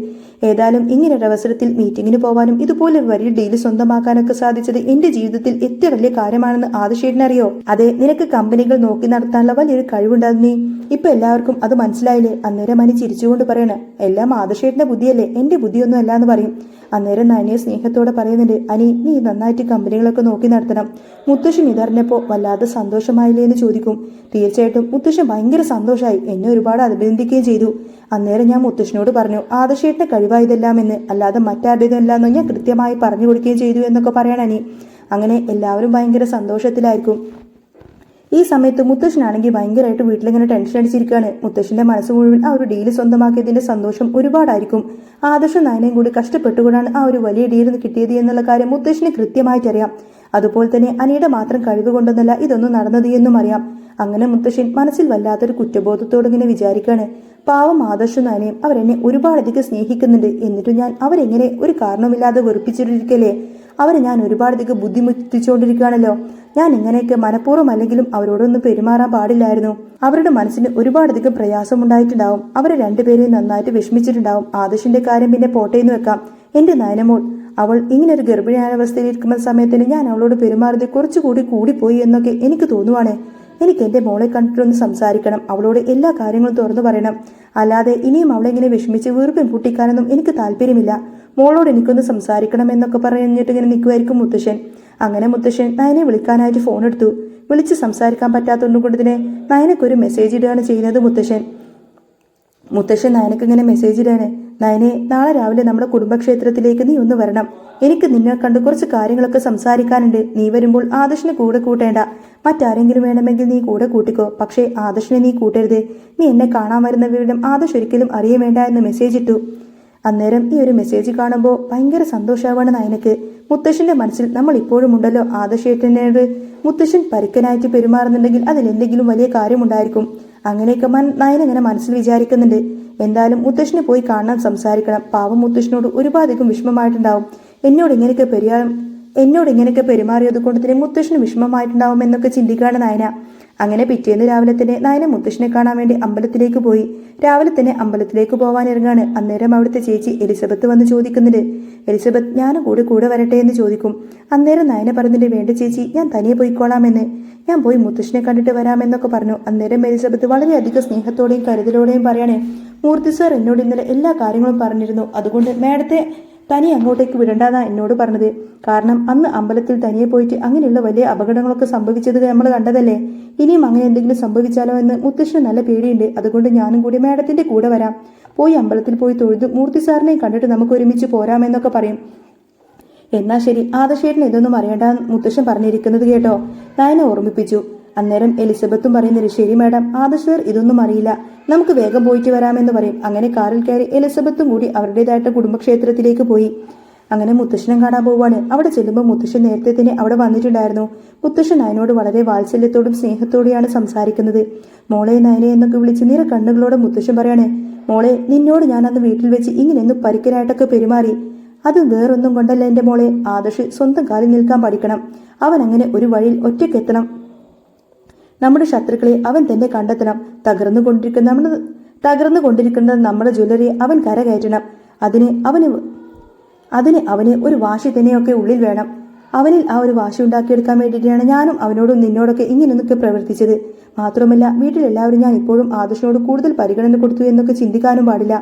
Speaker 1: ഏതായാലും ഇങ്ങനൊരു അവസരത്തിൽ മീറ്റിങ്ങിന് പോവാനും ഇതുപോലെ ഒരു വലിയ ഡീല് സ്വന്തമാക്കാനൊക്കെ സാധിച്ചത് എന്റെ ജീവിതത്തിൽ എത്ര വലിയ കാര്യമാണെന്ന് ആദിശേട്ടനറിയോ? അതെ, നിനക്ക് കമ്പനികൾ നോക്കി നടത്താനുള്ള വലിയൊരു കഴിവുണ്ടായിരുന്നു. ഇപ്പൊ എല്ലാവർക്കും അത് മനസ്സിലായില്ലേ? അന്നേരം അനി ചിരിച്ചുകൊണ്ട് പറയണ, എല്ലാം ആദിശേട്ടന്റെ ബുദ്ധിയല്ലേ, എന്റെ ബുദ്ധിയൊന്നും അല്ല എന്ന് പറയും. അന്നേരം നയനെ സ്നേഹത്തോടെ പറയുന്നുണ്ട്, അനി, നീ നന്നായിട്ട് കമ്പനികളൊക്കെ നോക്കി നടത്തണം. മുത്തശ്ശൻ ഇതറിഞ്ഞപ്പോ വല്ലാതെ സന്തോഷമായില്ലേ എന്ന് ചോദിക്കും. തീർച്ചയായിട്ടും മുത്തശ്ശൻ ഭയങ്കര സന്തോഷമായി, എന്നെ ഒരുപാട് അഭിനന്ദിക്കുകയും ചെയ്തു. അന്നേരം ഞാൻ മുത്തശ്ശനോട് പറഞ്ഞു, ആദർശേട്ടന്റെ കഴിവായതെല്ലാം എന്ന്, അല്ലാതെ മറ്റാരുടേതല്ലാന്നോ ഞാൻ കൃത്യമായി പറഞ്ഞു കൊടുക്കുകയും ചെയ്തു എന്നൊക്കെ പറയണനി. അങ്ങനെ എല്ലാവരും ഭയങ്കര സന്തോഷത്തിലായിരിക്കും. ഈ സമയത്ത് മുത്തശ്ശനാണെങ്കിൽ ഭയങ്കരമായിട്ട് വീട്ടിലിങ്ങനെ ടെൻഷൻ അടിച്ചിരിക്കുകയാണ്. മുത്തശ്ശന്റെ മനസ്സ് മുഴുവൻ ആ ഒരു ഡീല് സ്വന്തമാക്കിയതിന്റെ സന്തോഷം ഒരുപാടായിരിക്കും. ആദർശം നയനയും കൂടി കഷ്ടപ്പെട്ടുകൊണ്ടാണ് ആ ഒരു വലിയ ഡീൽ കിട്ടിയത് എന്നുള്ള കാര്യം മുത്തശ്ശന് കൃത്യമായിട്ട് അറിയാം. അതുപോലെ തന്നെ അനിയുടെ മാത്രം കഴിവ് കൊണ്ടൊന്നല്ല ഇതൊന്നും നടന്നത് എന്നും അറിയാം. അങ്ങനെ മുത്തശ്ശൻ മനസ്സിൽ വല്ലാത്തൊരു കുറ്റബോധത്തോടെ ഇങ്ങനെ വിചാരിക്കുകയാണ്, പാവം ആദർശം നയനയും അവരെന്നെ ഒരുപാടധികം സ്നേഹിക്കുന്നുണ്ട്. എന്നിട്ടും ഞാൻ അവരെങ്ങനെ ഒരു കാരണമില്ലാതെ വെറുപ്പിച്ചിരിക്കല്ലേ? അവരെ ഞാൻ ഒരുപാടധികം ബുദ്ധിമുട്ടിച്ചുകൊണ്ടിരിക്കുകയാണല്ലോ. ഞാൻ ഇങ്ങനെയൊക്കെ മനഃപൂർവ്വം അല്ലെങ്കിലും അവരോടൊന്നും പെരുമാറാൻ പാടില്ലായിരുന്നു. അവരുടെ മനസ്സിന് ഒരുപാടധികം പ്രയാസമുണ്ടായിട്ടുണ്ടാവും. അവരെ രണ്ടുപേരെയും നന്നായിട്ട് വിഷമിച്ചിട്ടുണ്ടാവും. ആദർശിന്റെ കാര്യം പിന്നെ പോട്ടേന്ന് വെക്കാം. എന്റെ നയനമോൾ, അവൾ ഇങ്ങനൊരു ഗർഭിണിയായ അവസ്ഥയിലിരിക്കുന്ന സമയത്തിന് ഞാൻ അവളോട് പെരുമാറിയത് കുറച്ചുകൂടി കൂടിപ്പോയി എന്നൊക്കെ എനിക്ക് തോന്നുവാണ്. എനിക്ക് എന്റെ മോളെ കണ്ടിട്ടൊന്ന് സംസാരിക്കണം, അവളോട് എല്ലാ കാര്യങ്ങളും തുറന്നു പറയണം. അല്ലാതെ ഇനിയും അവളെ ഇങ്ങനെ വിഷമിച്ച് വീർപ്പും പൊട്ടിക്കാനൊന്നും എനിക്ക് താല്പര്യമില്ല. മോളോട് എനിക്കൊന്ന് സംസാരിക്കണം എന്നൊക്കെ പറഞ്ഞിട്ട് ഇങ്ങനെ നിൽക്കുമായിരിക്കും മുത്തശ്ശൻ. അങ്ങനെ മുത്തശ്ശൻ നയനെ വിളിക്കാനായിട്ട് ഫോൺ എടുത്തു. വിളിച്ച് സംസാരിക്കാൻ പറ്റാത്തതുകൊണ്ട് തന്നെ നയനക്കൊരു മെസ്സേജ് ഇടുകയാണ് ചെയ്യുന്നത് മുത്തശ്ശൻ നയനക്ക് ഇങ്ങനെ മെസ്സേജ് ഇടാണ്, നയനെ, നാളെ രാവിലെ നമ്മുടെ കുടുംബക്ഷേത്രത്തിലേക്ക് നീ ഒന്ന് വരണം. എനിക്ക് നിന്നെ കണ്ട് കുറച്ച് കാര്യങ്ങളൊക്കെ സംസാരിക്കാനുണ്ട്. നീ വരുമ്പോൾ ആദർശിനെ കൂടെ കൂട്ടേണ്ട, മറ്റാരെങ്കിലും വേണമെങ്കിൽ നീ കൂടെ കൂട്ടിക്കോ. പക്ഷേ ആദർശിനെ നീ കൂട്ടരുത്. നീ എന്നെ കാണാൻ വരുന്ന വിവരം ആദർശ് ഒരിക്കലും അറിയ വേണ്ട എന്ന് മെസ്സേജ് ഇട്ടു. അന്നേരം ഈ ഒരു മെസ്സേജ് കാണുമ്പോൾ ഭയങ്കര സന്തോഷമാവാണ് നയനക്ക്. മുത്തശ്ശന്റെ മനസ്സിൽ നമ്മൾ ഇപ്പോഴും ഉണ്ടല്ലോ ആദർശേട്ടനോട്. മുത്തശ്ശൻ പരുക്കനായിട്ട് പെരുമാറുന്നുണ്ടെങ്കിൽ അതിലെന്തെങ്കിലും വലിയ കാര്യമുണ്ടായിരിക്കും. അങ്ങനെയൊക്കെ നയന ഇങ്ങനെ മനസ്സിൽ വിചാരിക്കുന്നുണ്ട്. എന്തായാലും മുത്തശ്ശനെ പോയി കാണാൻ സംസാരിക്കണം. പാവം മുത്തശ്ശനോട് ഒരുപാടധികം വിഷമമായിട്ടുണ്ടാവും. എന്നോട് ഇങ്ങനെയൊക്കെ പെരുമാറിയത് കൊണ്ട് തന്നെ മുത്തശ്ശന് വിഷമമായിട്ടുണ്ടാവും എന്നൊക്കെ ചിന്തിക്കുകയാണ് നയന. അങ്ങനെ പിറ്റേന്ന് രാവിലെ തന്നെ നയന മുത്തശ്ശനെ കാണാൻ വേണ്ടി അമ്പലത്തിലേക്ക് പോയി. രാവിലെ തന്നെ അമ്പലത്തിലേക്ക് പോവാൻ ഇറങ്ങാണ്. അന്നേരം അവിടുത്തെ ചേച്ചി എലിസബത്ത് വന്ന് ചോദിക്കുന്നുണ്ട്, എലിസബത്ത്, ഞാനും കൂടെ വരട്ടെ എന്ന് ചോദിക്കും. അന്നേരം നയന പറഞ്ഞിട്ട്, വേണ്ട ചേച്ചി, ഞാൻ തനിയെ പോയിക്കോളാമെന്ന്, ഞാൻ പോയി മുത്തശ്ശനെ കണ്ടിട്ട് വരാമെന്നൊക്കെ പറഞ്ഞു. അന്നേരം എലിസബത്ത് വളരെയധികം സ്നേഹത്തോടെയും കരുതലോടെയും പറയണേ, മൂർത്തി സാർ എന്നോട് ഇന്നലെ എല്ലാ കാര്യങ്ങളും പറഞ്ഞിരുന്നു. അതുകൊണ്ട് മാഡത്തെ തനി അങ്ങോട്ടേക്ക് വിടണ്ടെന്നാ എന്നോട് പറഞ്ഞത്. കാരണം അന്ന് അമ്പലത്തിൽ തനിയെ പോയിട്ട് അങ്ങനെയുള്ള വലിയ അപകടങ്ങളൊക്കെ സംഭവിച്ചത് നമ്മൾ കണ്ടതല്ലേ. ഇനിയും അങ്ങനെ എന്തെങ്കിലും സംഭവിച്ചാലോ എന്ന് മുത്തശ്ശന് നല്ല പേടിയുണ്ട്. അതുകൊണ്ട് ഞാനും കൂടി മാഡത്തിന്റെ കൂടെ വരാം. പോയി അമ്പലത്തിൽ പോയി തൊഴുത് മൂർത്തി സാറിനെയും കണ്ടിട്ട് നമുക്ക് ഒരുമിച്ച് പോരാമെന്നൊക്കെ പറയും. എന്നാ ശരി, ആദർശേട്ടൻ ഇതൊന്നും അറിയണ്ട മുത്തശ്ശൻ പറഞ്ഞിരിക്കുന്നത് കേട്ടോ, നയനെ ഓർമ്മിപ്പിച്ചു. അന്നേരം എലിസബത്തും പറയുന്നില്ല, ശരി മാഡം, ആദർശ് സാർ ഇതൊന്നും അറിയില്ല, നമുക്ക് വേഗം പോയിട്ട് വരാമെന്ന് പറയും. അങ്ങനെ കാറിൽ കയറി എലിസബത്തും കൂടി അവരുടേതായിട്ട് കുടുംബക്ഷേത്രത്തിലേക്ക് പോയി. അങ്ങനെ മുത്തശ്ശനെ കാണാൻ പോവാണ്. അവിടെ ചെല്ലുമ്പോൾ മുത്തശ്ശൻ നേരത്തെ തന്നെ അവിടെ വന്നിട്ടുണ്ടായിരുന്നു. മുത്തശ്ശൻ നയനോട് വളരെ വാത്സല്യത്തോടും സ്നേഹത്തോടെയാണ് സംസാരിക്കുന്നത്. മോളെ, നയനെ എന്നൊക്കെ വിളിച്ച് നിറ കണ്ണുകളോടെ മുത്തശ്ശൻ പറയാണ്, മോളെ, നിന്നോട് ഞാൻ അന്ന് വീട്ടിൽ വെച്ച് ഇങ്ങനെയൊന്നും പരിക്കനായിട്ടൊക്കെ പെരുമാറി. അത് വേറൊന്നും കൊണ്ടല്ല എന്റെ മോളെ. ആദർശ് സ്വന്തം കാലിൽ നിൽക്കാൻ പഠിക്കണം. അവൻ അങ്ങനെ ഒരു വഴിയിൽ ഒറ്റയ്ക്കെത്തണം. നമ്മുടെ ശത്രുക്കളെ അവൻ തന്നെ കണ്ടെത്തണം. തകർന്നുകൊണ്ടിരിക്കുന്ന നമ്മുടെ ജ്വല്ലറി അവൻ കരകയറ്റണം. അതിന് അവന് ഒരു വാശി തന്നെയൊക്കെ ഉള്ളിൽ വേണം. അവനിൽ ആ ഒരു വാശി ഉണ്ടാക്കിയെടുക്കാൻ വേണ്ടിയിട്ടാണ് ഞാനും അവനോടും നിന്നോടൊക്കെ ഇങ്ങനെയൊക്കെ പ്രവർത്തിച്ചത്. മാത്രമല്ല, വീട്ടിലെല്ലാവരും ഞാൻ ഇപ്പോഴും ആദർശനോട് കൂടുതൽ പരിഗണന കൊടുത്തു എന്നൊക്കെ ചിന്തിക്കാനും പാടില്ല.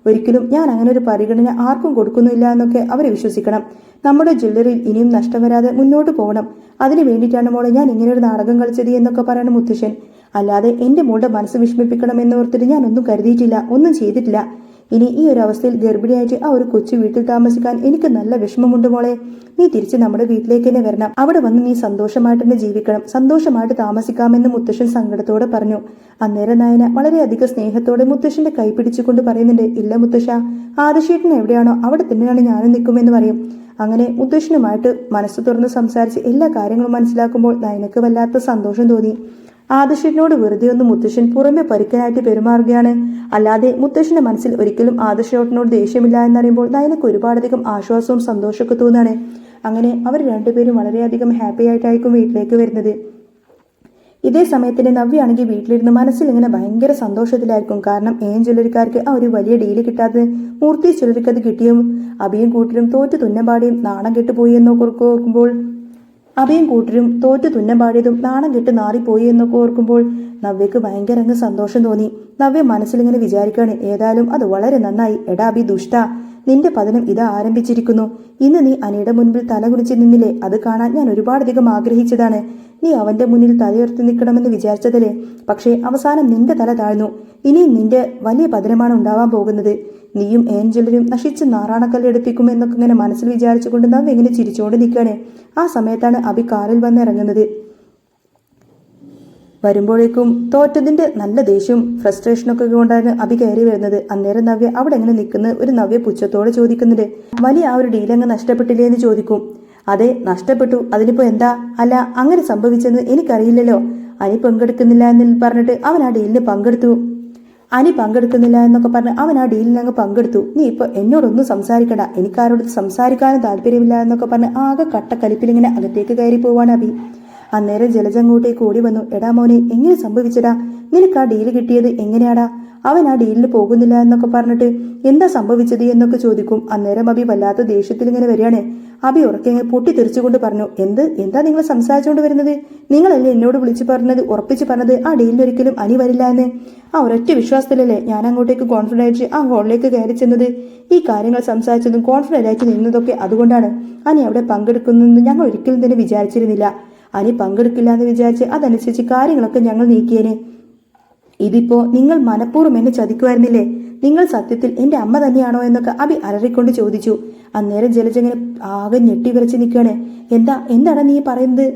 Speaker 1: ഒരിക്കലും ഞാൻ അങ്ങനെ ഒരു പരിഗണന ആർക്കും കൊടുക്കുന്നില്ല എന്നൊക്കെ അവരെ വിശ്വസിക്കണം. നമ്മുടെ ജ്വല്ലറിയിൽ ഇനിയും നഷ്ടം വരാതെ മുന്നോട്ട് പോകണം. അതിനു വേണ്ടിയിട്ടാണ് മോളെ ഞാൻ ഇങ്ങനൊരു നാടകം കളിച്ചത് എന്നൊക്കെ പറയണം മുത്തശ്ശൻ. അല്ലാതെ എന്റെ മോളുടെ മനസ്സ് വിഷമിപ്പിക്കണം എന്നോർത്തിട്ട് ഞാൻ ഒന്നും കരുതിയിട്ടില്ല, ഒന്നും ചെയ്തിട്ടില്ല. ഇനി ഈ ഒരു അവസ്ഥയിൽ ഗർഭിണിയായിട്ട് ആ ഒരു കൊച്ചു വീട്ടിൽ താമസിക്കാൻ എനിക്ക് നല്ല വിഷമമുണ്ട് മോളെ. നീ തിരിച്ച് നമ്മുടെ വീട്ടിലേക്ക് തന്നെ വരണം. അവിടെ വന്ന് നീ സന്തോഷമായിട്ട് തന്നെ ജീവിക്കണം, സന്തോഷമായിട്ട് താമസിക്കാമെന്ന് മുത്തശ്ശൻ സങ്കടത്തോടെ പറഞ്ഞു. അന്നേരം നയന വളരെയധികം സ്നേഹത്തോടെ മുത്തശ്ശന്റെ കൈ പിടിച്ചുകൊണ്ട് പറയുന്നുണ്ട്, ഇല്ല മുത്തശ്ശ, ആദിശേട്ടൻ എവിടെയാണോ അവിടെ തന്നെയാണ് ഞാനും നിൽക്കുമെന്ന് പറയും. അങ്ങനെ മുത്തശ്ശനുമായിട്ട് മനസ്സ് തുറന്ന് സംസാരിച്ച് എല്ലാ കാര്യങ്ങളും മനസ്സിലാക്കുമ്പോൾ നയനക്ക് വല്ലാത്ത സന്തോഷം തോന്നി. ആദർശനോട് വെറുതെ ഒന്ന് മുത്തശ്ശൻ പുറമെ പരുക്കനായിട്ട് പെരുമാറുകയാണ്, അല്ലാതെ മുത്തശ്ശന്റെ മനസ്സിൽ ഒരിക്കലും ആദർശനോട് ദേഷ്യമില്ല എന്നറിയുമ്പോൾ നയനക്ക് ഒരുപാടധികം ആശ്വാസവും സന്തോഷമൊക്കെ തോന്നാണ്. അങ്ങനെ അവർ രണ്ടുപേരും വളരെയധികം ഹാപ്പി ആയിട്ടായിരിക്കും വീട്ടിലേക്ക് വരുന്നത്. ഇതേ സമയത്തിന് നവ്യാണെങ്കിൽ വീട്ടിലിരുന്ന് മനസ്സിൽ ഇങ്ങനെ ഭയങ്കര സന്തോഷത്തിലായിരിക്കും. കാരണം ജ്വല്ലറിക്കാർക്ക് ആ ഒരു വലിയ ഡീല് കിട്ടാതെ മൂർത്തി ജ്വല്ലറിക്ക് അത് കിട്ടിയും അഭിയും കൂട്ടരും തോറ്റു തുന്നമ്പാടിയും നാണം കെട്ടുപോയി എന്നൊക്കെ ഓർക്കുമ്പോൾ നാണം കെട്ട് നാറിപ്പോയി എന്നൊക്കെ ഓർക്കുമ്പോൾ നവ്യക്ക് ഭയങ്കര അങ്ങ് സന്തോഷം തോന്നി. നവ്യ മനസ്സിലിങ്ങനെ വിചാരിക്കാണ്, ഏതായാലും അത് വളരെ നന്നായി. എടാ അഭി ദുഷ്ട, നിന്റെ പതനം ഇത് ആരംഭിച്ചിരിക്കുന്നു. ഇന്ന് നീ അനിയുടെ മുൻപിൽ തലകുനിച്ച് നിന്നില്ലേ, അത് കാണാൻ ഞാൻ ഒരുപാടധികം ആഗ്രഹിച്ചതാണ്. നീ അവന്റെ മുന്നിൽ തലയുയർത്തി നിൽക്കണമെന്ന് വിചാരിച്ചതല്ലേ, പക്ഷേ അവസാനം നിന്റെ തല താഴ്ന്നു. ഇനിയും നിന്റെ വലിയ പതനമാണ് ഉണ്ടാവാൻ പോകുന്നത്. നീയും ഏഞ്ചലും നശിച്ച് നാറാണക്കല്ലെടുപ്പിക്കും എന്നൊക്കെ ഇങ്ങനെ മനസ്സിൽ വിചാരിച്ചുകൊണ്ട് നവ്യ ഇങ്ങനെ ചിരിച്ചുകൊണ്ട് നിൽക്കുകയാണ്. ആ സമയത്താണ് അഭി കാറിൽ വന്ന് ഇറങ്ങുന്നത്. വരുമ്പോഴേക്കും തോറ്റതിന്റെ നല്ല ദേഷ്യവും ഫ്രസ്ട്രേഷനൊക്കെ കൊണ്ടാണ് അഭി കയറി വരുന്നത്. അന്നേരം നവ്യ അവിടെ എങ്ങനെ നിൽക്കുന്നത് ഒരു നവ്യ പുച്ഛത്തോടെ ചോദിക്കുന്നുണ്ട്, വലിയ ആ ഒരു ഡീലങ്ങ് നഷ്ടപ്പെട്ടില്ലേ എന്ന് ചോദിക്കും. അതെ, നഷ്ടപ്പെട്ടു, അതിനിപ്പോ എന്താ? അല്ല, അങ്ങനെ സംഭവിച്ചെന്ന് എനിക്കറിയില്ലല്ലോ. അനി പങ്കെടുക്കുന്നില്ല എന്ന് പറഞ്ഞിട്ട് അവൻ ആ ഡീലിന് പങ്കെടുത്തു. അനി പങ്കെടുക്കുന്നില്ല എന്നൊക്കെ പറഞ്ഞ് അവൻ ആ ഡീലിന് അങ്ങ് പങ്കെടുത്തു. നീ ഇപ്പൊ എന്നോടൊന്നും സംസാരിക്കണ്ട, എനിക്കാരോട് സംസാരിക്കാനും താല്പര്യമില്ല എന്നൊക്കെ പറഞ്ഞ് ആകെ കട്ടക്കലിപ്പിലിങ്ങനെ അകത്തേക്ക് കയറി പോവാണ് അഭി. അന്നേരം ജലജ അങ്ങോട്ടേക്ക് ഓടി വന്നു. എടാ മോനെ, എങ്ങനെ സംഭവിച്ചടാ? നിനക്ക് ആ ഡീല് കിട്ടിയത് എങ്ങനെയാടാ? അവൻ ആ ഡീലിന് പോകുന്നില്ല എന്നൊക്കെ പറഞ്ഞിട്ട് എന്താ സംഭവിച്ചത് എന്നൊക്കെ ചോദിക്കും. അന്നേരം അഭി വല്ലാത്ത ദേഷ്യത്തിൽ ഇങ്ങനെ വരികയാണ്. അഭി ഉറക്കെ പൊട്ടിത്തെറിച്ചുകൊണ്ട് പറഞ്ഞു, എന്താ നിങ്ങൾ സംസാരിച്ചുകൊണ്ട് വരുന്നത്? നിങ്ങളല്ലേ എന്നോട് വിളിച്ചു പറഞ്ഞത്, ഉറപ്പിച്ച് പറഞ്ഞത് ആ ഡീലിന് ഒരിക്കലും അനി വരില്ല എന്ന്? ആ ഒരൊറ്റ വിശ്വാസത്തിലല്ലേ ഞാൻ അങ്ങോട്ടേക്ക് കോൺഫിഡൻ്റ് ആയിട്ട് ആ ഹോളിലേക്ക് കയറി ചെന്നത്? ഈ കാര്യങ്ങൾ സംസാരിച്ചതും കോൺഫിഡൻ്റ് ആയിട്ട് നിന്നതൊക്കെ അതുകൊണ്ടാണ്. അനി അവിടെ പങ്കെടുക്കുന്നെന്ന് ഞങ്ങൾ ഒരിക്കലും തന്നെ വിചാരിച്ചിരുന്നില്ല. അനി പങ്കെടുക്കില്ല എന്ന് വിചാരിച്ച് അതനുസരിച്ച് കാര്യങ്ങളൊക്കെ ഞങ്ങൾ നീക്കിയേനെ. ഇതിപ്പോ നിങ്ങൾ മനഃപൂർവ്വം എന്നെ ചതിക്കുമായിരുന്നില്ലേ? നിങ്ങൾ സത്യത്തിൽ എന്റെ അമ്മ തന്നെയാണോ എന്നൊക്കെ അഭി അലറിക്കൊണ്ട് ചോദിച്ചു. അന്നേരം ജലജ ഇങ്ങനെ ആകെ ഞെട്ടി വിറച്ച് നിൽക്കുകയാണ്. എന്താണ് നീ പറയുന്നത്?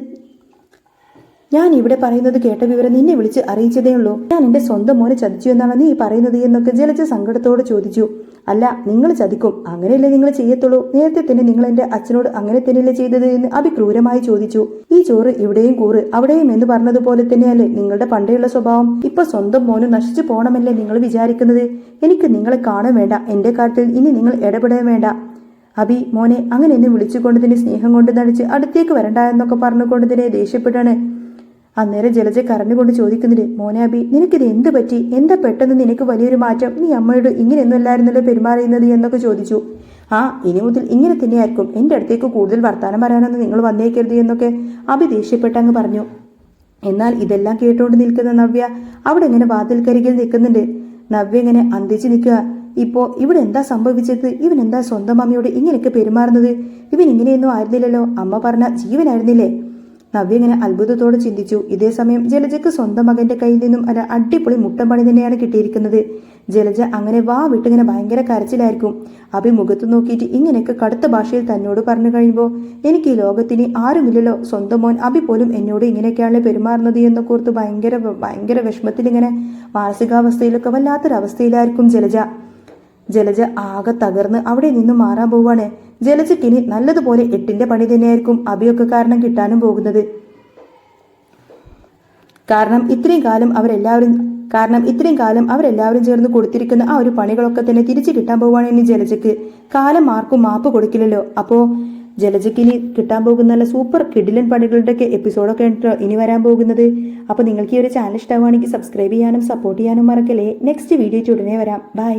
Speaker 1: ഞാൻ ഇവിടെ പറയുന്നത് കേട്ട വിവരം നിന്നെ വിളിച്ച് അറിയിച്ചതേ ഉള്ളൂ. ഞാൻ എന്റെ സ്വന്തം മോനെ ചതിച്ചു എന്നാണ് നീ പറയുന്നത് എന്നൊക്കെ ജലജ സങ്കടത്തോടെ ചോദിച്ചു. അല്ല, നിങ്ങൾ ചതിക്കും, അങ്ങനെയല്ലേ നിങ്ങൾ ചെയ്യത്തുള്ളൂ. നേരത്തെ തന്നെ നിങ്ങൾ എന്റെ അച്ഛനോട് അങ്ങനെ തന്നെയല്ലേ ചെയ്തത് എന്ന് അഭി ക്രൂരമായി ചോദിച്ചു. ഈ ചോറ് ഇവിടെയും കൂറ് അവിടെയും എന്ന് പറഞ്ഞതുപോലെ തന്നെയല്ലേ നിങ്ങളുടെ പണ്ടേയുള്ള സ്വഭാവം? ഇപ്പൊ സ്വന്തം മോന് നശിച്ചു പോകണമല്ലേ നിങ്ങൾ വിചാരിക്കുന്നത്? എനിക്ക് നിങ്ങളെ കാണാൻ വേണ്ട, എന്റെ കാര്യത്തിൽ ഇനി നിങ്ങൾ ഇടപെടാൻ വേണ്ട. അഭി മോനെ അങ്ങനെ എന്നെ വിളിച്ചുകൊണ്ട് തന്നെ സ്നേഹം കൊണ്ട് നടിച്ച് അടുത്തേക്ക് വരണ്ട എന്നൊക്കെ പറഞ്ഞുകൊണ്ട് തന്നെ ദേഷ്യപ്പെട്ടാണ്. അന്നേരം ജലജ കരഞ്ഞുകൊണ്ട് ചോദിക്കുന്നുണ്ട്, മോനെ അഭി, നിനക്കിത് എന്ത് പറ്റി? എന്താ പെട്ടെന്ന് നിനക്ക് വലിയൊരു മാറ്റം? നീ അമ്മയോട് ഇങ്ങനെയൊന്നും അല്ലായിരുന്നല്ലോ പെരുമാറിയുന്നത് എന്നൊക്കെ ചോദിച്ചു. ഇനി മുതൽ ഇങ്ങനെ തന്നെയായിരിക്കും. എൻ്റെ അടുത്തേക്ക് കൂടുതൽ വർത്താനം പറയാനൊന്നും നിങ്ങൾ വന്നേക്കരുത് എന്നൊക്കെ അഭി ദേഷ്യപ്പെട്ടങ്ങ് പറഞ്ഞു. എന്നാൽ ഇതെല്ലാം കേട്ടുകൊണ്ട് നിൽക്കുന്ന നവ്യ അവിടെ ഇങ്ങനെ വാതിൽക്കരികിൽ നിൽക്കുന്നുണ്ട്. നവ്യ ഇങ്ങനെ അന്തിച്ച് നിൽക്കുക. ഇപ്പോ ഇവിടെ എന്താ സംഭവിച്ചത്? ഇവൻ എന്താ സ്വന്തം അമ്മയോട് ഇങ്ങനെയൊക്കെ പെരുമാറുന്നത്? ഇവൻ ഇങ്ങനെയൊന്നും ആയിരുന്നില്ലല്ലോ, അമ്മ പറഞ്ഞ ജീവനായിരുന്നില്ലേ? നവ്യ ഇങ്ങനെ അത്ഭുതത്തോടെ ചിന്തിച്ചു. ഇതേ സമയം ജലജയ്ക്ക് സ്വന്തം മകന്റെ കയ്യിൽ നിന്നും ഒരു അടിപൊളി മുട്ടൻ പണി തന്നെയാണ് കിട്ടിയിരിക്കുന്നത്. ജലജ അങ്ങനെ വിട്ടിങ്ങനെ ഭയങ്കര കരച്ചിലായിരിക്കും. അഭി മുഖത്ത് നോക്കിയിട്ട് ഇങ്ങനെയൊക്കെ കടുത്ത ഭാഷയിൽ തന്നോട് പറഞ്ഞു കഴിയുമ്പോൾ എനിക്ക് ഈ ലോകത്തിന് ആരുമില്ലല്ലോ, സ്വന്തം മോൻ അഭി പോലും എന്നോട് ഇങ്ങനെയൊക്കെയാണല്ലോ പെരുമാറുന്നത് എന്നൊക്കെ ഓർത്ത് ഭയങ്കര വിഷമത്തിൽ ഇങ്ങനെ മാനസികാവസ്ഥയിലൊക്കെ വല്ലാത്തൊരവസ്ഥയിലായിരിക്കും ജലജ ആകെ തകർന്ന് അവിടെ നിന്നും മാറാൻ പോവാണ്. ജലജയ്ക്കിനി നല്ലതുപോലെ 8ന്റെ പണി തന്നെയായിരിക്കും അഭിയൊക്കെ കാരണം കിട്ടാനും പോകുന്നത്. കാരണം ഇത്രയും കാലം അവരെല്ലാവരും ചേർന്ന് കൊടുത്തിരിക്കുന്ന ആ ഒരു പണികളൊക്കെ തന്നെ തിരിച്ചു കിട്ടാൻ പോവാണ് ഇനി ജലജയ്ക്ക്. കാലം ആർക്കും മാപ്പ് കൊടുക്കില്ലല്ലോ. അപ്പോ ജലജയ്ക്ക് ഇനി കിട്ടാൻ പോകുന്ന നല്ല സൂപ്പർ കിഡിലൻ പണികളുടെയൊക്കെ എപ്പിസോഡൊക്കെ ഇനി വരാൻ പോകുന്നത്. അപ്പോൾ നിങ്ങൾക്ക് ഈ ഒരു ചാനൽ ഇഷ്ടമാണെങ്കിൽ സബ്സ്ക്രൈബ് ചെയ്യാനും സപ്പോർട്ട് ചെയ്യാനും മറക്കല്ലേ. നെക്സ്റ്റ് വീഡിയോ ഉടനെ വരാം. ബൈ.